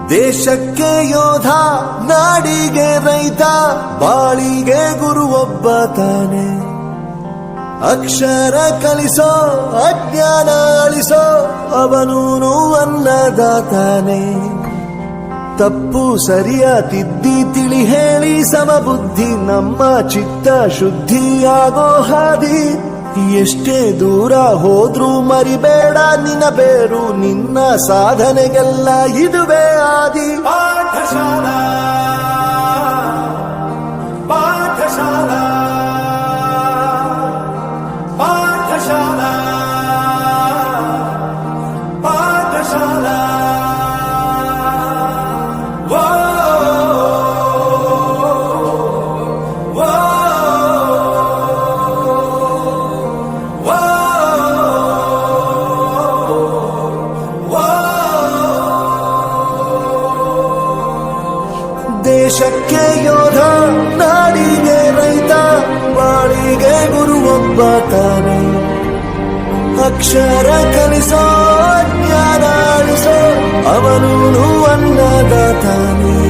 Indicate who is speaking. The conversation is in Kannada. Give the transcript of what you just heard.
Speaker 1: ದೇಶಕ್ಕೆ ಯೋಧ, ನಾಡಿಗೆ ರೈತ, ಬಾಳಿಗೆ ಗುರು ಒಬ್ಬ ತಾನೆ. ಅಕ್ಷರ ಕಲಿಸೋ, ಅಜ್ಞಾನ ಅಳಿಸೋ, ಅವನೂನು ಅನ್ನದಾತಾನೆ. ತಪ್ಪು ಸರಿಯ ತಿದ್ದಿ ತಿಳಿ ಹೇಳಿ ಸಮಬುದ್ಧಿ ನಮ್ಮ ಚಿತ್ತ ಶುದ್ಧಿಯಾಗೋ ಹಾದಿ. ಎಷ್ಟೇ ದೂರ ಹೋದ್ರೂ ಮರಿಬೇಡ ನಿನ್ನ ಬೇರು, ನಿನ್ನ ಸಾಧನೆಗೆಲ್ಲ ಇದುವೇ ಆದಿ. ಪಾಠಶಾಲಾ ಪಾಠಶಾಲಾ ಪಾಠಶಾಲಾ ಪಾಠಶಾಲಾ. ದೇಶಕ್ಕೆ ಯೋಧ, ನಾಡಿಗೆ ರೈತ, ಬಾಳಿಗೆ ಗುರು ಒಬ್ಬ ತಾನೆ. ಅಕ್ಷರ ಕಲಿಸೋ, ಜ್ಞಾನ ಅಳಿಸೋ, ಅವನೂನು ಅನ್ನದಾತಾನೆ.